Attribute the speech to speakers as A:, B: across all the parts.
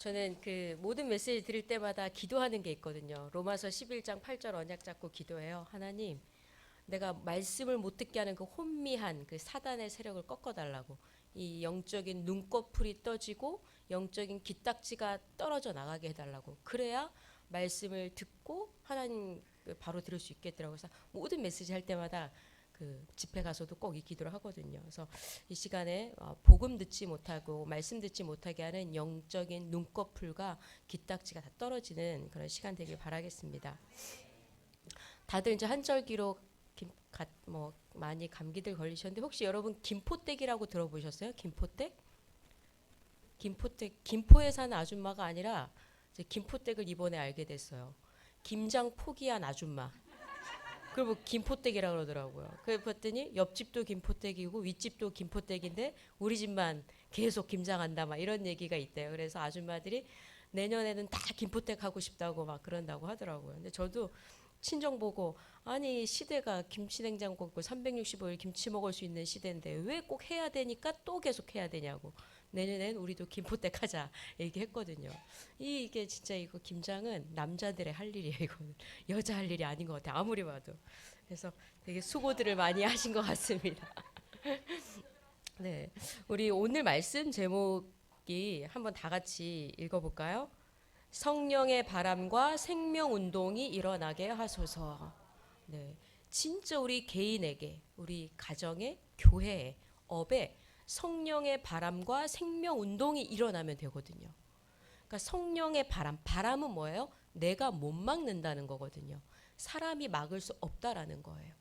A: 저는 그 모든 메시지 들을 때마다 기도하는 게 있거든요. 로마서 11장 8절 언약 잡고 기도해요. 하나님, 내가 말씀을 못 듣게 하는 그 혼미한 그 사단의 세력을 꺾어달라고. 이 영적인 눈꺼풀이 떠지고 영적인 기딱지가 떨어져 나가게 해달라고. 그래야 말씀을 듣고 하나님 바로 들을 수 있겠더라고요. 그래서 모든 메시지 할 때마다 그 집회 가서도 꼭 이 기도를 하거든요. 그래서 이 시간에 복음 듣지 못하고 말씀 듣지 못하게 하는 영적인 눈꺼풀과 기딱지가 다 떨어지는 그런 시간 되길 바라겠습니다. 다들 이제 한절기로 뭐 많이 감기들 걸리셨는데 혹시 여러분 김포댁이라고 들어보셨어요? 김포댁? 김포댁 김포에 사는 아줌마가 아니라 이제 김포댁을 이번에 알게 됐어요. 김장 포기한 아줌마. 그리고 김포댁이라 그러더라고요. 그래서 봤더니 옆집도 김포댁이고 윗집도 김포댁인데 우리 집만 계속 김장한다 막 이런 얘기가 있대요. 그래서 아줌마들이 내년에는 다 김포댁 하고 싶다고 막 그런다고 하더라고요. 근데 저도 친정 보고 아니 시대가 김치냉장고 있고 365일 김치 먹을 수 있는 시대인데 왜 꼭 해야 되니까 또 계속 해야 되냐고. 내년엔 우리도 김포댁 하자 얘기했거든요. 이게 진짜 이거 김장은 남자들의 할 일이에요. 이거는 여자 할 일이 아닌 것 같아요. 아무리 봐도. 그래서 되게 수고들을 많이 하신 것 같습니다. 네, 우리 오늘 말씀 제목이 한번 다 같이 읽어볼까요? 성령의 바람과 생명 운동이 일어나게 하소서. 네, 진짜 우리 개인에게, 우리 가정에, 교회에, 업에 성령의 바람과 생명 운동이 일어나면 되거든요. 그러니까 성령의 바람, 바람은 뭐예요? 내가 못 막는다는 거거든요. 사람이 막을 수 없다라는 거예요.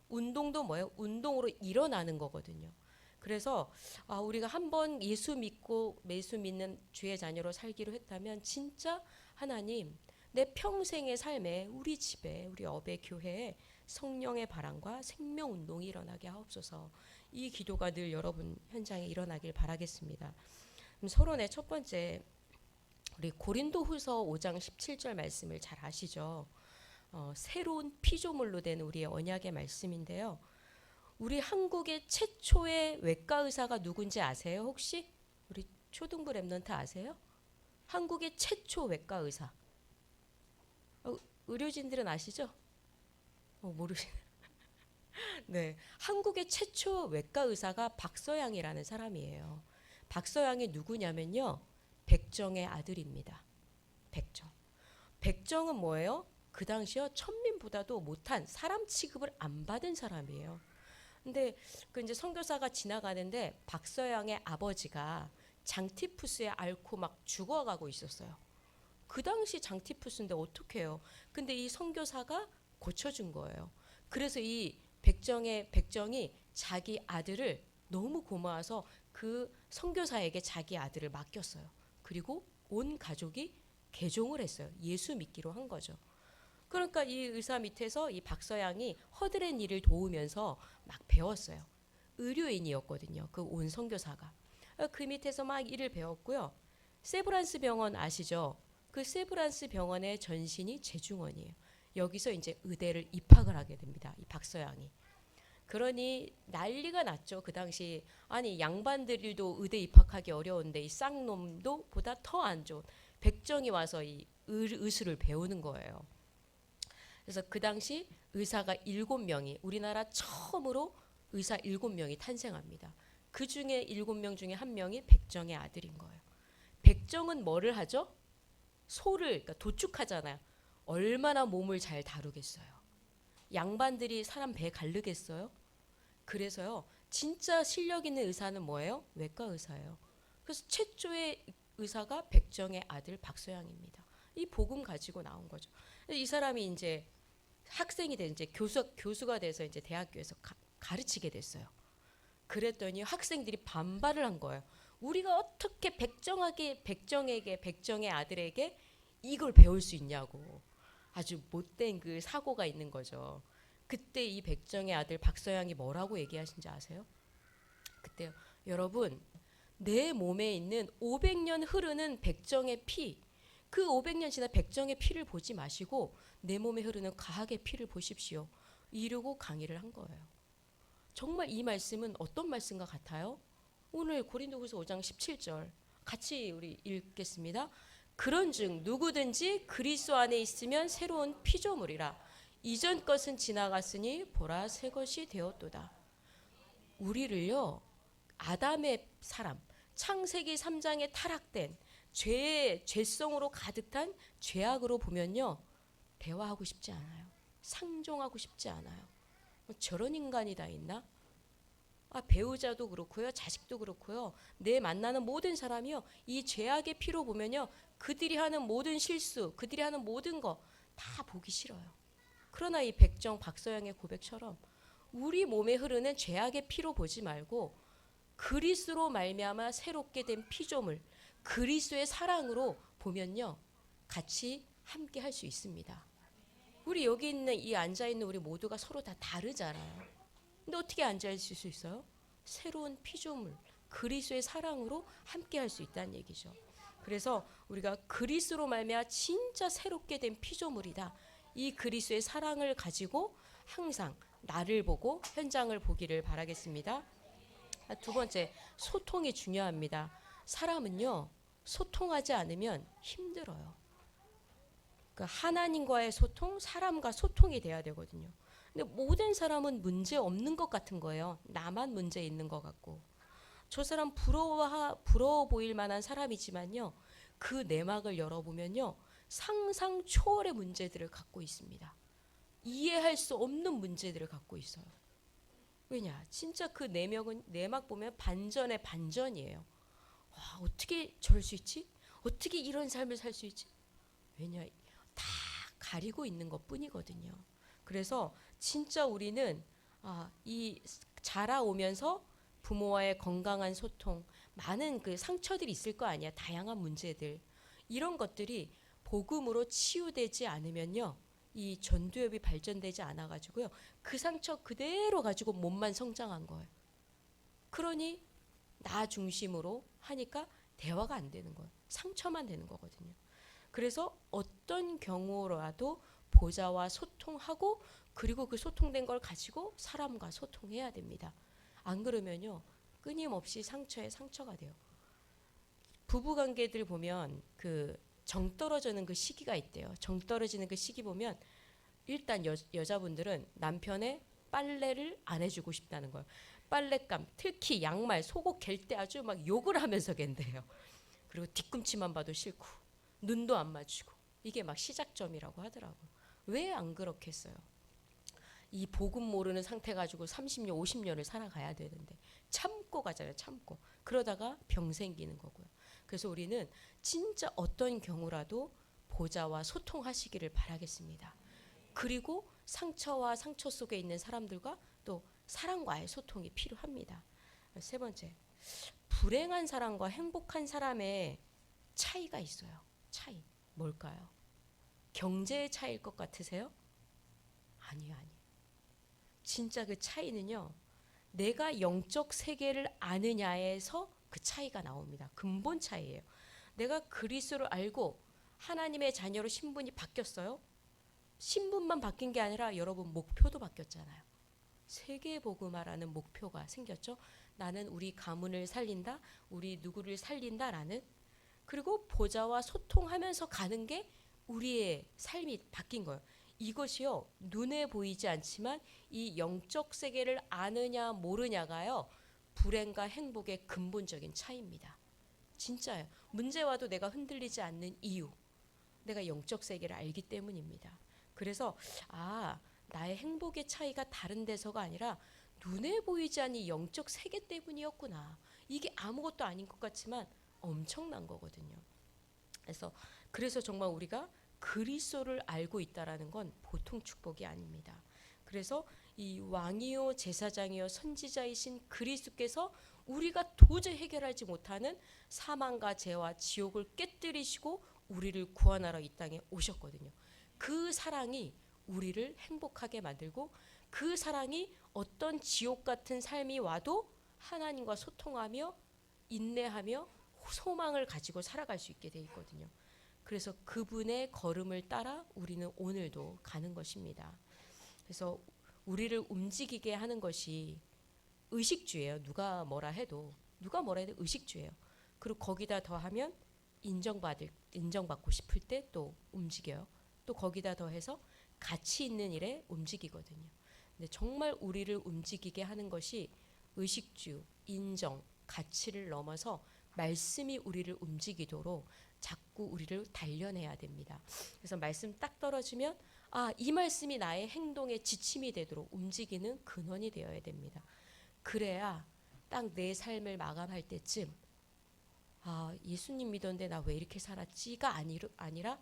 A: 운동도 뭐예요? 운동으로 일어나는 거거든요. 그래서 우리가 한번 예수 믿고 예수 믿는 주의 자녀로 살기로 했다면 진짜 하나님 내 평생의 삶에 우리 집에 우리 업의 교회에 성령의 바람과 생명 운동이 일어나게 하옵소서. 이 기도가 늘 여러분 현장에 일어나길 바라겠습니다. 그럼 서론의 첫 번째 우리 고린도후서 5장 17절 말씀을 잘 아시죠? 새로운 피조물로 된 우리의 언약의 말씀인데요. 우리 한국의 최초의 외과 의사가 누군지 아세요? 혹시 우리 초등부 랩런트 아세요? 한국의 최초 외과 의사. 의료진들은 아시죠? 모르시네. 네, 한국의 최초 외과 의사가 박서양이라는 사람이에요. 박서양이 누구냐면요, 백정의 아들입니다. 백정. 백정은 뭐예요? 그 당시요 천민보다도 못한 사람 취급을 안 받은 사람이에요. 근데 그 이제 선교사가 지나가는데 박서양의 아버지가 장티푸스에 앓고 막 죽어가고 있었어요. 그 당시 장티푸스인데 어떡해요? 근데 이 선교사가 고쳐준 거예요. 그래서 이 백정이 자기 아들을 너무 고마워서 그 선교사에게 자기 아들을 맡겼어요. 그리고 온 가족이 개종을 했어요. 예수 믿기로 한 거죠. 그러니까 이 의사 밑에서 이 박서양이 허드렛 일을 도우면서 막 배웠어요. 의료인이었거든요. 그 온 선교사가. 그 밑에서 막 일을 배웠고요. 세브란스 병원 아시죠? 그 세브란스 병원의 전신이 재중원이에요. 여기서 이제 의대를 입학을 하게 됩니다. 이 박서양이. 그러니 난리가 났죠. 그 당시 아니 양반들도 의대 입학하기 어려운데 이 쌍놈도 보다 더 안 좋은 백정이 와서 이 의술을 배우는 거예요. 그래서 그 당시 의사가 7명이 우리나라 처음으로 의사 7명이 탄생합니다. 그 중에 7명 중에 한 명이 백정의 아들인 거예요. 백정은 뭐를 하죠? 소를 그러니까 도축하잖아요. 얼마나 몸을 잘 다루겠어요. 양반들이 사람 배 가르겠어요? 그래서요. 진짜 실력 있는 의사는 뭐예요? 외과 의사예요. 그래서 최초의 의사가 백정의 아들 박소양입니다. 이 복음 가지고 나온 거죠. 이 사람이 이제 학생이 돼 이제 교수가 돼서 이제 대학교에서 가르치게 됐어요. 그랬더니 학생들이 반발을 한 거예요. 우리가 어떻게 백정의 아들에게 이걸 배울 수 있냐고. 아주 못된 그 사고가 있는 거죠. 그때 이 백정의 아들 박서양이 뭐라고 얘기하신지 아세요? 그때요. 여러분, 내 몸에 있는 500년 흐르는 백정의 피, 그 500년 지나 백정의 피를 보지 마시고 내 몸에 흐르는 과학의 피를 보십시오. 이러고 강의를 한 거예요. 정말 이 말씀은 어떤 말씀과 같아요? 오늘 고린도후서 5장 17절 같이 우리 읽겠습니다. 그런즉 누구든지 그리스도 안에 있으면 새로운 피조물이라. 이전 것은 지나갔으니 보라 새 것이 되었도다. 우리를요, 아담의 사람, 창세기 3장에 타락된 죄성으로 가득 탄 죄악으로 보면요, 대화하고 싶지 않아요. 상종하고 싶지 않아요. 뭐 저런 인간이 다 있나? 배우자도 그렇고요, 자식도 그렇고요, 내 만나는 모든 사람이요, 이 죄악의 피로 보면요, 그들이 하는 모든 실수, 그들이 하는 모든 거 다 보기 싫어요. 그러나 이 백정 박서영의 고백처럼 우리 몸에 흐르는 죄악의 피로 보지 말고 그리스도로 말미암아 새롭게 된 피조물, 그리스도의 사랑으로 보면요, 같이 함께 할 수 있습니다. 우리 여기 있는 이 앉아 있는 우리 모두가 서로 다 다르잖아요. 근데 어떻게 앉아 있을 수 있어요? 새로운 피조물, 그리스도의 사랑으로 함께 할 수 있다는 얘기죠. 그래서 우리가 그리스도로 말미암아 진짜 새롭게 된 피조물이다. 이 그리스도의 사랑을 가지고 항상 나를 보고 현장을 보기를 바라겠습니다. 두 번째, 소통이 중요합니다. 사람은요, 소통하지 않으면 힘들어요. 그러니까 하나님과의 소통, 사람과 소통이 돼야 되거든요. 근데 모든 사람은 문제 없는 것 같은 거예요. 나만 문제 있는 것 같고. 저 사람 부러워 보일 만한 사람이지만요, 그 내막을 열어보면요, 상상 초월의 문제들을 갖고 있습니다. 이해할 수 없는 문제들을 갖고 있어요. 왜냐? 진짜 그 내막 보면 반전의 반전이에요. 와, 어떻게 저럴 수 있지? 어떻게 이런 삶을 살 수 있지? 왜냐? 다 가리고 있는 것 뿐이거든요. 그래서 진짜 우리는 이 자라오면서 부모와의 건강한 소통, 많은 그 상처들이 있을 거 아니야. 다양한 문제들. 이런 것들이 복음으로 치유되지 않으면요, 이 전두엽이 발전되지 않아가지고요, 그 상처 그대로 가지고 몸만 성장한 거예요. 그러니 나 중심으로 하니까 대화가 안 되는 거예요. 상처만 되는 거거든요. 그래서 어떤 경우라도 보좌와 소통하고, 그리고 그 소통된 걸 가지고 사람과 소통해야 됩니다. 안 그러면요, 끊임없이 상처에 상처가 돼요. 부부관계들 보면 그 정 떨어지는 그 시기가 있대요. 정 떨어지는 그 시기 보면 일단 여자분들은 남편의 빨래를 안 해주고 싶다는 거예요. 빨랫감, 특히 양말, 속옷 갤 때 아주 막 욕을 하면서 갠대요. 그리고 뒤꿈치만 봐도 싫고 눈도 안 맞추고, 이게 막 시작점이라고 하더라고요. 왜 안 그렇겠어요? 이 복음 모르는 상태 가지고 30년, 50년을 살아가야 되는데 참고 가잖아요. 참고. 그러다가 병 생기는 거고요. 그래서 우리는 진짜 어떤 경우라도 보좌와 소통하시기를 바라겠습니다. 그리고 상처와 상처 속에 있는 사람들과 또 사랑과의 소통이 필요합니다. 세 번째, 불행한 사람과 행복한 사람의 차이가 있어요. 차이. 뭘까요? 경제의 차이일 것 같으세요? 아니요. 진짜 그 차이는요, 내가 영적 세계를 아느냐에서 그 차이가 나옵니다. 근본 차이예요. 내가 그리스도를 알고 하나님의 자녀로 신분이 바뀌었어요. 신분만 바뀐 게 아니라 여러분 목표도 바뀌었잖아요. 세계복음화라는 목표가 생겼죠. 나는 우리 가문을 살린다, 우리 누구를 살린다라는. 그리고 보좌와 소통하면서 가는 게 우리의 삶이 바뀐 거예요. 이것이요, 눈에 보이지 않지만 이 영적 세계를 아느냐 모르냐가요, 불행과 행복의 근본적인 차이입니다. 진짜예요. 문제 와도 내가 흔들리지 않는 이유, 내가 영적 세계를 알기 때문입니다. 그래서 나의 행복의 차이가 다른 데서가 아니라 눈에 보이지 않는 영적 세계 때문이었구나. 이게 아무것도 아닌 것 같지만 엄청난 거거든요. 그래서 정말 우리가 그리스도를 알고 있다라는 건 보통 축복이 아닙니다. 그래서 이 왕이요 제사장이요 선지자이신 그리스도께서 우리가 도저히 해결하지 못하는 사망과 죄와 지옥을 깨뜨리시고 우리를 구원하러 이 땅에 오셨거든요. 그 사랑이 우리를 행복하게 만들고, 그 사랑이 어떤 지옥 같은 삶이 와도 하나님과 소통하며 인내하며 소망을 가지고 살아갈 수 있게 돼 있거든요. 그래서 그분의 걸음을 따라 우리는 오늘도 가는 것입니다. 그래서 우리를 움직이게 하는 것이 의식주예요. 누가 뭐라 해도 의식주예요. 그리고 거기다 더하면 인정받고 싶을 때 또 움직여요. 또 거기다 더해서 가치 있는 일에 움직이거든요. 근데 정말 우리를 움직이게 하는 것이 의식주, 인정, 가치를 넘어서 말씀이 우리를 움직이도록 자꾸 우리를 단련해야 됩니다. 그래서 말씀 딱 떨어지면 이 말씀이 나의 행동의 지침이 되도록 움직이는 근원이 되어야 됩니다. 그래야 딱 내 삶을 마감할 때쯤 예수님 믿었는데 나 왜 이렇게 살았지가 아니라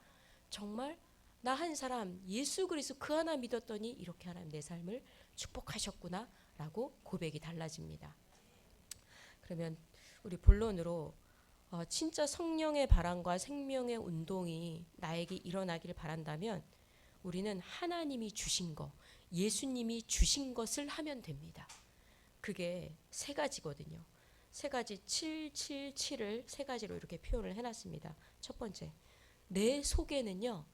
A: 정말 나 한 사람 예수 그리스도 그 하나 믿었더니 이렇게 하나님 내 삶을 축복하셨구나 라고 고백이 달라집니다. 그러면 우리 본론으로 진짜 성령의 바람과 생명의 운동이 나에게 일어나기를 바란다면 우리는 하나님이 주신 거, 예수님이 주신 것을 하면 됩니다. 그게 세 가지거든요. 세 가지 777을 세 가지로 이렇게 표현을 해놨습니다. 첫 번째, 내 속에는요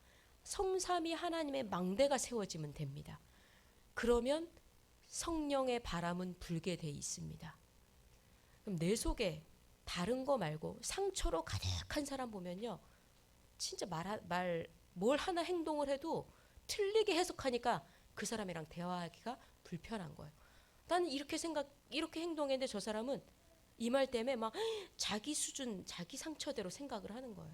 A: 성삼위 하나님의 망대가 세워지면 됩니다. 그러면 성령의 바람은 불게 돼 있습니다. 그럼 내 속에 다른 거 말고 상처로 가득한 사람 보면요 진짜 뭘 하나 행동을 해도 틀리게 해석하니까 그 사람이랑 대화하기가 불편한 거예요. 나는 이렇게 행동했는데 저 사람은 이 말 때문에 막 자기 수준, 자기 상처대로 생각을 하는 거예요.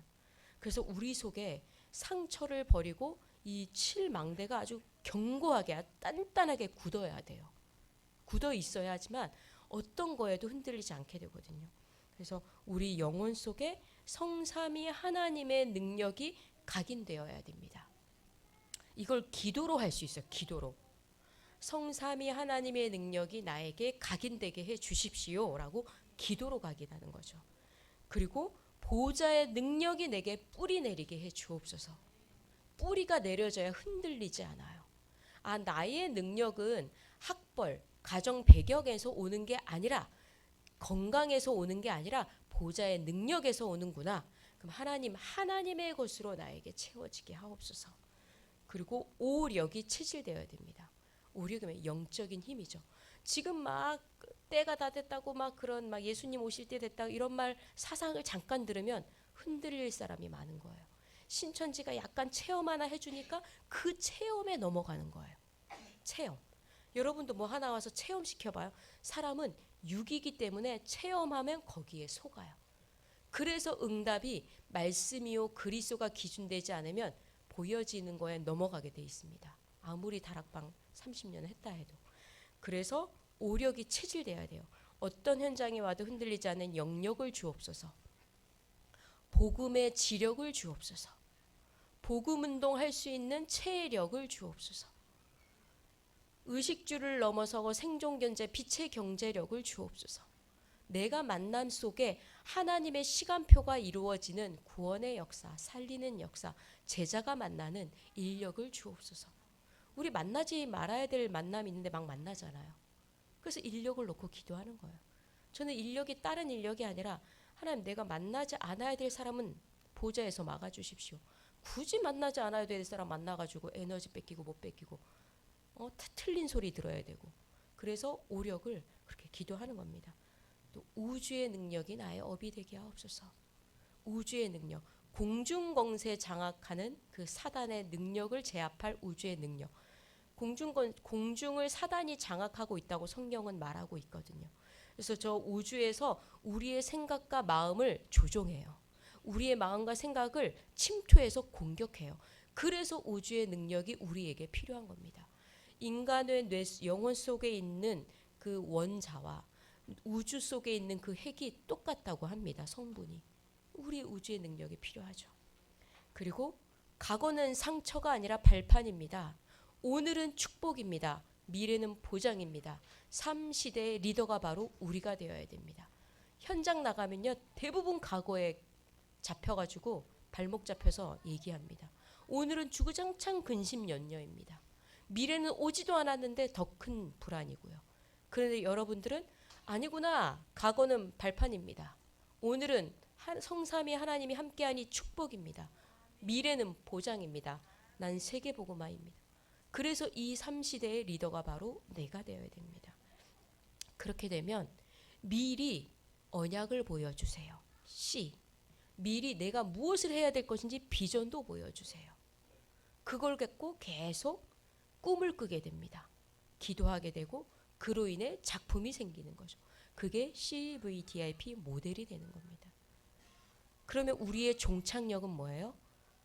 A: 그래서 우리 속에 상처를 버리고 이 칠망대가 아주 견고하게, 단단하게 굳어야 돼요. 굳어 있어야 하지만 어떤 거에도 흔들리지 않게 되거든요. 그래서 우리 영혼 속에 성삼위 하나님의 능력이 각인되어야 됩니다. 이걸 기도로 할 수 있어요. 기도로. 성삼위 하나님의 능력이 나에게 각인되게 해 주십시오라고 기도로 각인하는 거죠. 그리고 보좌의 능력이 내게 뿌리 내리게 해 주옵소서. 뿌리가 내려져야 흔들리지 않아요. 나의 능력은 학벌, 가정 배경에서 오는 게 아니라 건강에서 오는 게 아니라 보좌의 능력에서 오는구나. 그럼 하나님의 것으로 나에게 채워지게 하옵소서. 그리고 오력이 체질되어야 됩니다. 오력이면 영적인 힘이죠. 지금 막 때가 다 됐다고 막 그런 막 예수님 오실 때 됐다 이런 말 사상을 잠깐 들으면 흔들릴 사람이 많은 거예요. 신천지가 약간 체험 하나 해주니까 그 체험에 넘어가는 거예요. 체험. 여러분도 뭐 하나 와서 체험 시켜봐요. 사람은 육이기 때문에 체험하면 거기에 속아요. 그래서 응답이 말씀이요 그리스도가 기준되지 않으면 보여지는 거에 넘어가게 돼 있습니다. 아무리 다락방 30년 했다 해도. 그래서 오력이 체질돼야 돼요. 어떤 현장에 와도 흔들리지 않는 영력을 주옵소서. 복음의 지력을 주옵소서. 복음 운동할 수 있는 체력을 주옵소서. 의식주를 넘어서고 생존경제 빛의 경제력을 주옵소서. 내가 만남 속에 하나님의 시간표가 이루어지는 구원의 역사, 살리는 역사, 제자가 만나는 인력을 주옵소서. 우리 만나지 말아야 될 만남이 있는데 막 만나잖아요. 그래서 인력을 놓고 기도하는 거예요. 저는 인력이 다른 인력이 아니라 하나님 내가 만나지 않아야 될 사람은 보좌에서 막아주십시오. 굳이 만나지 않아야 될 사람 만나가지고 에너지 뺏기고 못 뺏기고 틀린 소리 들어야 되고 그래서 오력을 그렇게 기도하는 겁니다. 또 우주의 능력이 나의 업이 되게 하옵소서. 우주의 능력, 공중권세 장악하는 그 사단의 능력을 제압할 우주의 능력. 공중을 사단이 장악하고 있다고 성경은 말하고 있거든요. 그래서 저 우주에서 우리의 생각과 마음을 조종해요. 우리의 마음과 생각을 침투해서 공격해요. 그래서 우주의 능력이 우리에게 필요한 겁니다. 인간의 영혼 속에 있는 그 원자와 우주 속에 있는 그 핵이 똑같다고 합니다. 성분이. 우리 우주의 능력이 필요하죠. 그리고 과거는 상처가 아니라 발판입니다. 오늘은 축복입니다. 미래는 보장입니다. 3시대의 리더가 바로 우리가 되어야 됩니다. 현장 나가면요 대부분 과거에 잡혀가지고 발목 잡혀서 얘기합니다. 오늘은 주구장창 근심연려입니다. 미래는 오지도 않았는데 더 큰 불안이고요. 그런데 여러분들은 아니구나. 과거는 발판입니다. 오늘은 성삼위 하나님이 함께하니 축복입니다. 미래는 보장입니다. 난 세계복음화입니다. 그래서 이 3시대의 리더가 바로 내가 되어야 됩니다. 그렇게 되면 미리 언약을 보여주세요. C. 미리 내가 무엇을 해야 될 것인지 비전도 보여주세요. 그걸 갖고 계속 꿈을 꾸게 됩니다. 기도하게 되고 그로 인해 작품이 생기는 거죠. 그게 CVDIP 모델이 되는 겁니다. 그러면 우리의 종착역은 뭐예요?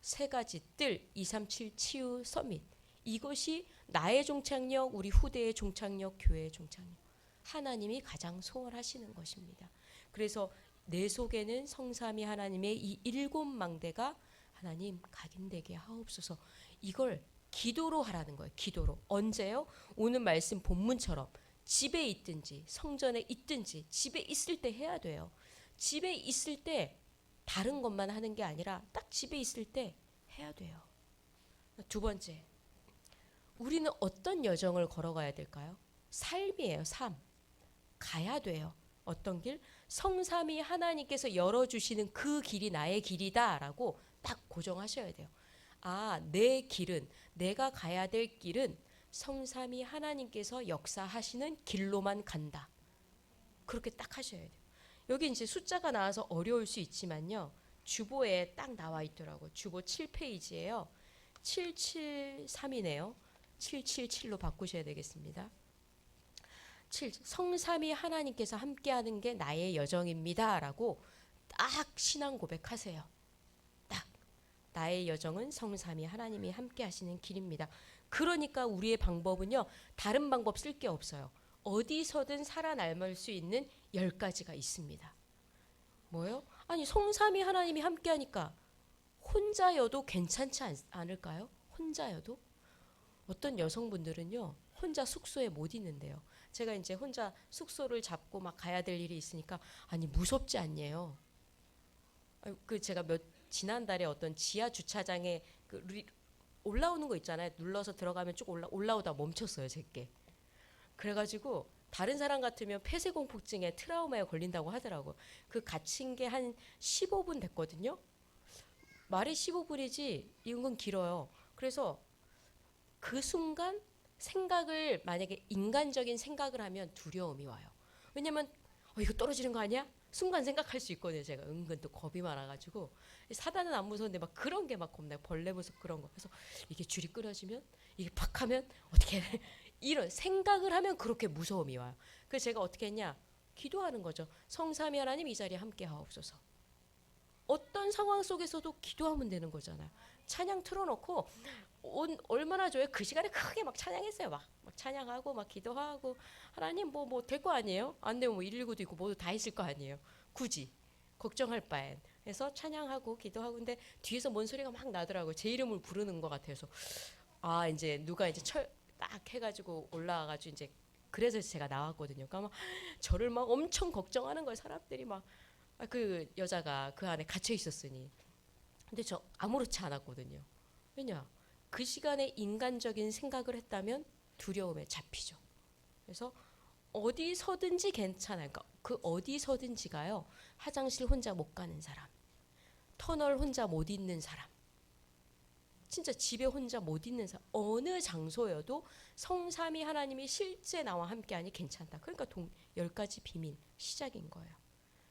A: 세 가지 뜰, 237 치유 서밋. 이것이 나의 종착역, 우리 후대의 종착역, 교회의 종착역. 하나님이 가장 소원하시는 것입니다. 그래서 내 속에는 성삼위 하나님의 이 7망대가 하나님 각인되게 하옵소서. 이걸 기도로 하라는 거예요. 기도로. 언제요? 오늘 말씀 본문처럼 집에 있든지 성전에 있든지 집에 있을 때 해야 돼요. 집에 있을 때 다른 것만 하는 게 아니라 딱 집에 있을 때 해야 돼요. 두 번째, 우리는 어떤 여정을 걸어가야 될까요? 삶이에요. 삶. 가야 돼요. 어떤 길? 성삼위 하나님께서 열어주시는 그 길이 나의 길이다라고 딱 고정하셔야 돼요. 아, 내 길은, 내가 가야 될 길은 성삼위 하나님께서 역사하시는 길로만 간다. 그렇게 딱 하셔야 돼요. 여기 이제 숫자가 나와서 어려울 수 있지만요. 주보에 딱 나와 있더라고요. 주보 7페이지예요. 773이네요. 777로 바꾸셔야 되겠습니다. 7. 성삼위 하나님께서 함께하는 게 나의 여정입니다. 라고 딱 신앙 고백하세요. 딱 나의 여정은 성삼위 하나님이 함께하시는 길입니다. 그러니까 우리의 방법은요. 다른 방법 쓸 게 없어요. 어디서든 살아남을 수 있는 10가지가 있습니다. 뭐요? 아니 성삼위 하나님이 함께하니까 혼자여도 괜찮지 않을까요? 혼자여도? 어떤 여성분들은요. 혼자 숙소에 못 있는데요. 제가 이제 혼자 숙소를 잡고 막 가야 될 일이 있으니까 아니 무섭지 않냐요. 그 제가 지난달에 어떤 지하 주차장에 올라오는 거 있잖아요. 눌러서 들어가면 쭉 올라오다 멈췄어요. 제게. 그래가지고 다른 사람 같으면 폐쇄공포증에 트라우마에 걸린다고 하더라고. 그 갇힌 게 한 15분 됐거든요. 말이 15분이지 이건 길어요. 그래서 그 순간 생각을 만약에 인간적인 생각을 하면 두려움이 와요. 왜냐면 이거 떨어지는 거 아니야? 순간 생각할 수 있거든요. 제가 은근 또 겁이 많아가지고 사단은 안 무서운데 막 그런 게 막 겁나요. 벌레 무섭고 그런 거. 그래서 이게 줄이 끊어지면 이게 팍 하면 어떻게 해? 이런 생각을 하면 그렇게 무서움이 와요. 그래서 제가 어떻게 했냐? 기도하는 거죠. 성삼위 하나님 이 자리에 함께 하옵소서. 어떤 상황 속에서도 기도하면 되는 거잖아요. 찬양 틀어놓고 얼마나 좋아요. 그 시간에 크게 막 찬양했어요. 막 찬양하고 막 기도하고 하나님 뭐 될 거 아니에요. 안 되면 뭐 119도 있고 모두 다 있을 거 아니에요. 굳이 걱정할 바엔. 그래서 찬양하고 기도하고 근데 뒤에서 뭔 소리가 막 나더라고요. 제 이름을 부르는 것 같아서 아 이제 누가 이제 딱 해가지고 올라와가지고 이제 그래서 제가 나왔거든요. 그러니까 막 저를 막 엄청 걱정하는 거예요. 사람들이 막 그 여자가 그 안에 갇혀 있었으니. 근데 저 아무렇지 않았거든요. 왜냐? 그 시간에 인간적인 생각을 했다면 두려움에 잡히죠. 그래서 어디서든지 괜찮아요. 그러니까 그 어디서든지가요. 화장실 혼자 못 가는 사람, 터널 혼자 못 있는 사람, 진짜 집에 혼자 못 있는 사람, 어느 장소여도 성삼위 하나님이 실제 나와 함께하니 괜찮다. 그러니까 10가지 비밀 시작인 거예요.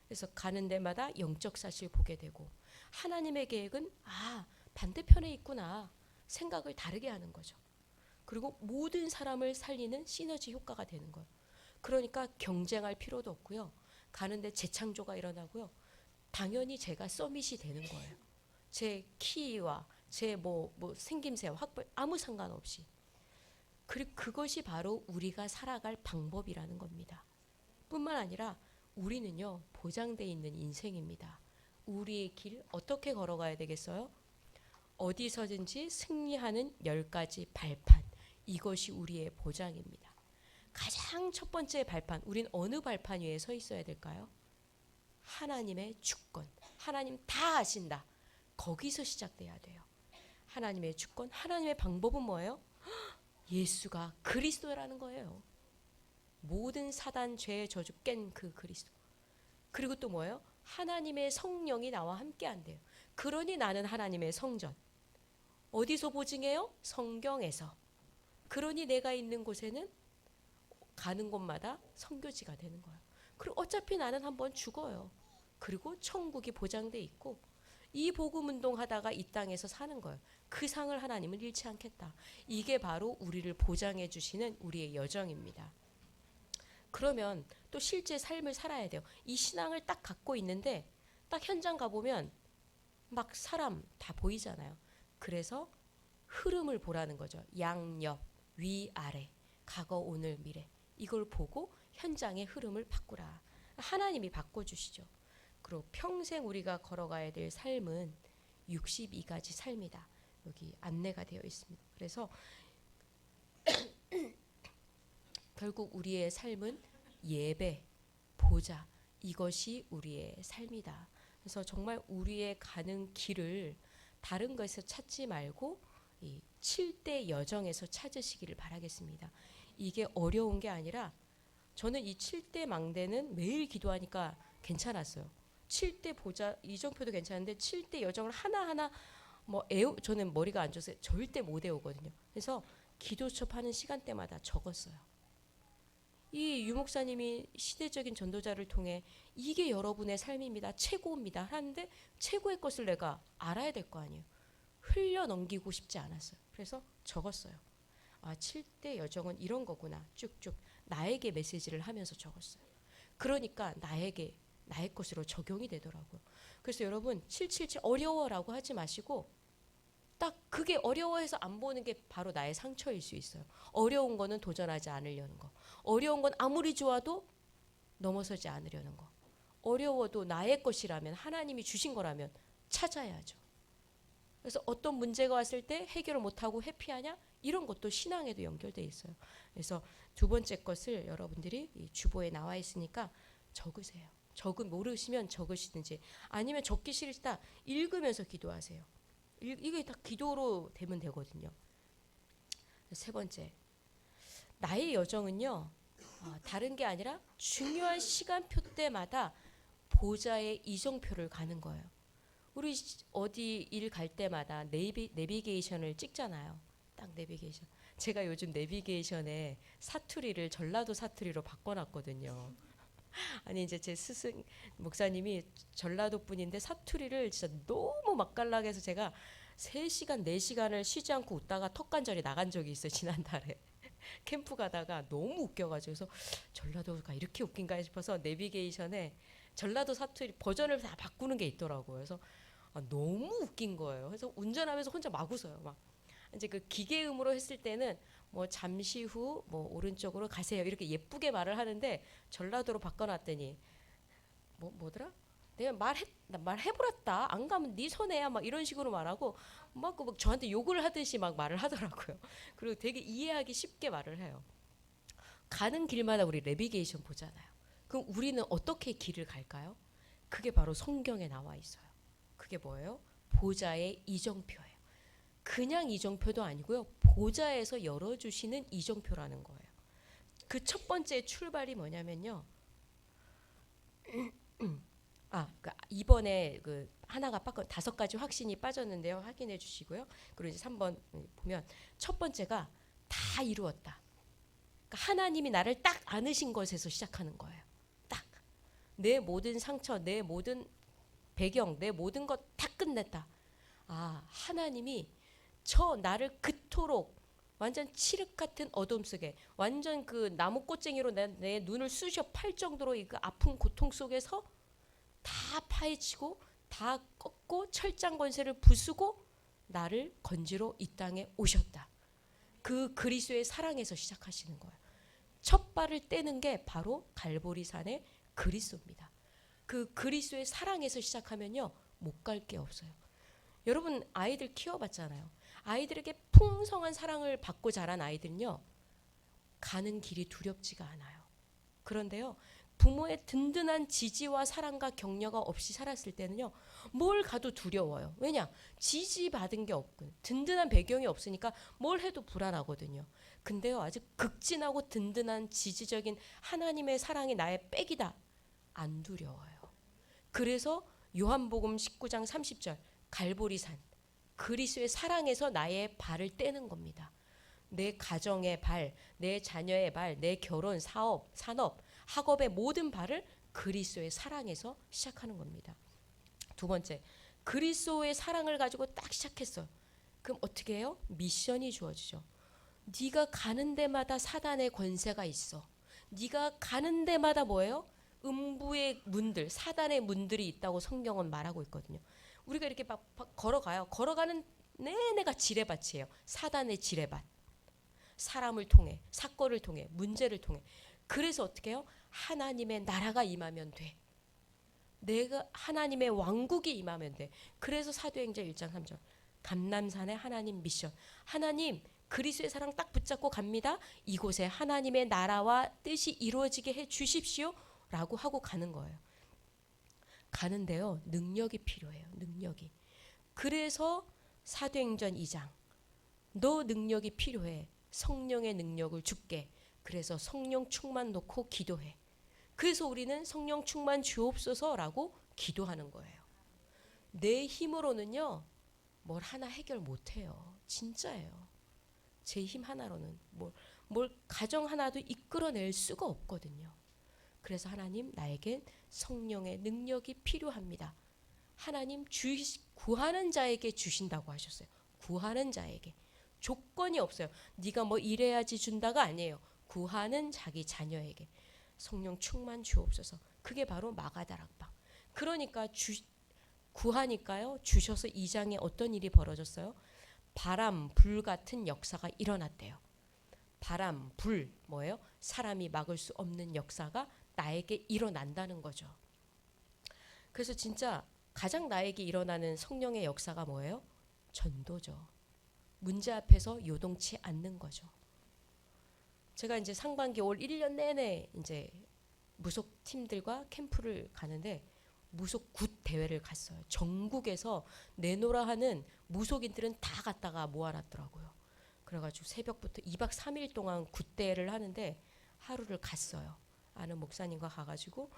A: 그래서 가는 데마다 영적 사실 보게 되고 하나님의 계획은 반대편에 있구나 생각을 다르게 하는 거죠. 그리고 모든 사람을 살리는 시너지 효과가 되는 거예요. 그러니까 경쟁할 필요도 없고요. 가는데 재창조가 일어나고요. 당연히 제가 서밋이 되는 거예요. 제 키와 제 생김새와 학벌 아무 상관없이. 그리고 그것이 바로 우리가 살아갈 방법이라는 겁니다. 뿐만 아니라 우리는요. 보장되어 있는 인생입니다. 우리의 길 어떻게 걸어가야 되겠어요? 어디서든지 승리하는 10가지 발판. 이것이 우리의 보장입니다. 가장 첫 번째 발판. 우린 어느 발판 위에 서 있어야 될까요? 하나님의 주권. 하나님 다 아신다. 거기서 시작돼야 돼요. 하나님의 주권. 하나님의 방법은 뭐예요? 예수가 그리스도라는 거예요. 모든 사단 죄의 저주 깬 그 그리스도. 그리고 또 뭐예요? 하나님의 성령이 나와 함께 한대요. 그러니 나는 하나님의 성전. 어디서 보증해요? 성경에서. 그러니 내가 있는 곳에는 가는 곳마다 선교지가 되는 거예요. 그리고 어차피 나는 한번 죽어요. 그리고 천국이 보장돼 있고 이 복음 운동하다가 이 땅에서 사는 거예요. 그 상을 하나님은 잃지 않겠다. 이게 바로 우리를 보장해 주시는 우리의 여정입니다. 그러면 또 실제 삶을 살아야 돼요. 이 신앙을 딱 갖고 있는데 딱 현장 가보면 막 사람 다 보이잖아요. 그래서 흐름을 보라는 거죠. 양옆, 위아래, 과거, 오늘, 미래. 이걸 보고 현장의 흐름을 바꾸라. 하나님이 바꿔주시죠. 그리고 평생 우리가 걸어가야 될 삶은 62가지 삶이다. 여기 안내가 되어 있습니다. 그래서 결국 우리의 삶은 예배, 보좌, 이것이 우리의 삶이다. 그래서 정말 우리의 가는 길을 다른 것에서 찾지 말고 이 7대 여정에서 찾으시기를 바라겠습니다. 이게 어려운 게 아니라 저는 이 7대 망대는 매일 기도하니까 괜찮았어요. 7대 보좌 이정표도 괜찮은데 7대 여정을 하나하나 저는 머리가 안 좋아서 절대 못 외우거든요. 그래서 기도 수업하는 시간대마다 적었어요. 이 유목사님이 시대적인 전도자를 통해 이게 여러분의 삶입니다. 최고입니다. 하는데 최고의 것을 내가 알아야 될 거 아니에요. 흘려 넘기고 싶지 않았어요. 그래서 적었어요. 아, 7대 여정은 이런 거구나. 쭉쭉 나에게 메시지를 하면서 적었어요. 그러니까 나의 것으로 적용이 되더라고요. 그래서 여러분 777 어려워라고 하지 마시고 딱 그게 어려워해서 안 보는 게 바로 나의 상처일 수 있어요. 어려운 거는 도전하지 않으려는 거. 어려운 건 아무리 좋아도 넘어서지 않으려는 거. 어려워도 나의 것이라면 하나님이 주신 거라면 찾아야죠. 그래서 어떤 문제가 왔을 때 해결을 못하고 회피하냐? 이런 것도 신앙에도 연결되어 있어요. 그래서 두 번째 것을 여러분들이 이 주보에 나와 있으니까 적으세요. 모르시면 적으시든지 아니면 적기 싫다 읽으면서 기도하세요. 이게 다 기도로 되면 되거든요. 세 번째, 나의 여정은요 다른 게 아니라 중요한 시간표 때마다 보좌의 이정표를 가는 거예요. 우리 어디 일 갈 때마다 내비게이션을 찍잖아요. 딱 내비게이션. 제가 요즘 내비게이션에 사투리를 전라도 사투리로 바꿔놨거든요. 아니 이제 제 스승 목사님이 전라도 분인데 사투리를 진짜 너무 맛깔나게 해서 제가 3시간 4시간을 쉬지 않고 웃다가 턱관절이 나간 적이 있어요. 지난달에 캠프 가다가 너무 웃겨가지고 그래서 전라도가 이렇게 웃긴가 싶어서 내비게이션에 전라도 사투리 버전을 다 바꾸는 게 있더라고요. 그래서 너무 웃긴 거예요. 그래서 운전하면서 혼자 막 웃어요. 막 이제 그 기계음으로 했을 때는 뭐 잠시 후 뭐 오른쪽으로 가세요 이렇게 예쁘게 말을 하는데 전라도로 바꿔놨더니 뭐더라? 내가 말해버렸다. 안 가면 네 손해야. 막 이런 식으로 말하고 막 저한테 욕을 하듯이 막 말을 하더라고요. 그리고 되게 이해하기 쉽게 말을 해요. 가는 길마다 우리 내비게이션 보잖아요. 그럼 우리는 어떻게 길을 갈까요? 그게 바로 성경에 나와 있어요. 그게 뭐예요? 보좌의 이정표예요. 그냥 이정표도 아니고요. 보좌에서 열어주시는 이정표라는 거예요. 그 첫 번째 출발이 뭐냐면요. 이번에 그 하나가 5가지 확신이 빠졌는데요. 확인해 주시고요. 그리고 이제 3번 보면 첫 번째가 다 이루었다. 그러니까 하나님이 나를 딱 안으신 것에서 시작하는 거예요. 딱 내 모든 상처, 내 모든 배경, 내 모든 것 다 끝냈다. 아, 하나님이 나를 그토록 완전 칠흑 같은 어둠 속에 완전 그 나무 꽃쟁이로 내 눈을 쑤셔 팔 정도로 이 그 아픈 고통 속에서 다 파헤치고 다 꺾고 철장 권세를 부수고 나를 건지러 이 땅에 오셨다. 그 그리스도의 사랑에서 시작하시는 거예요. 첫 발을 떼는 게 바로 갈보리산의 그리스도입니다. 그 그리스도의 사랑에서 시작하면요 못 갈 게 없어요. 여러분 아이들 키워봤잖아요. 아이들에게 풍성한 사랑을 받고 자란 아이들은요 가는 길이 두렵지가 않아요. 그런데요 부모의 든든한 지지와 사랑과 격려가 없이 살았을 때는요 뭘 가도 두려워요. 왜냐? 지지받은 게 없고 든든한 배경이 없으니까 뭘 해도 불안하거든요. 근데요 아주 극진하고 든든한 지지적인 하나님의 사랑이 나의 백이다. 안 두려워요. 그래서 요한복음 19장 30절 갈보리산 그리스도의 사랑에서 나의 발을 떼는 겁니다. 내 가정의 발, 내 자녀의 발, 내 결혼, 사업, 산업, 학업의 모든 발을 그리스도의 사랑에서 시작하는 겁니다. 두 번째, 그리스도의 사랑을 가지고 딱 시작했어요. 그럼 어떻게 해요? 미션이 주어지죠. 네가 가는 데마다 사단의 권세가 있어. 네가 가는 데마다 뭐예요? 음부의 문들, 사단의 문들이 있다고 성경은 말하고 있거든요. 우리가 이렇게 막 걸어가요. 걸어가는 내내가 지뢰밭이에요. 사단의 지뢰밭. 사람을 통해, 사건을 통해, 문제를 통해. 그래서 어떻게 해요? 하나님의 나라가 임하면 돼. 내가 하나님의 왕국이 임하면 돼. 그래서 사도행전 1장 3절. 감람산의 하나님 미션. 하나님 그리스도의 사랑 딱 붙잡고 갑니다. 이곳에 하나님의 나라와 뜻이 이루어지게 해 주십시오. 라고 하고 가는 거예요. 가는데요. 능력이 필요해요. 능력이. 그래서 사도행전 2장. 너 능력이 필요해. 성령의 능력을 줄게. 그래서 성령 충만 놓고 기도해. 그래서 우리는 성령 충만 주옵소서라고 기도하는 거예요. 내 힘으로는요. 뭘 하나 해결 못해요. 진짜예요. 제 힘 하나로는 뭘 가정 하나도 이끌어낼 수가 없거든요. 그래서 하나님 나에겐 성령의 능력이 필요합니다. 하나님 구하는 자에게 주신다고 하셨어요. 구하는 자에게. 조건이 없어요. 네가 뭐 이래야지 준다가 아니에요. 구하는 자기 자녀에게 성령 충만 주옵소서. 그게 바로 마가다락방. 그러니까 구하니까요. 주셔서 2장에 어떤 일이 벌어졌어요? 바람, 불 같은 역사가 일어났대요. 바람, 불 뭐예요? 사람이 막을 수 없는 역사가 나에게 일어난다는 거죠. 그래서 진짜 가장 나에게 일어나는 성령의 역사가 뭐예요? 전도죠. 문제 앞에서 요동치 않는 거죠. 제가 이제 상반기 올 1년 내내 이제 무속 팀들과 캠프를 가는데 무속 굿 대회를 갔어요. 전국에서 내노라 하는 무속인들은 다 갔다가 모아놨더라고요. 그래가지고 새벽부터 2박 3일 동안 굿 대회를 하는데 하루를 갔어요. 아는 목사님과 가가지고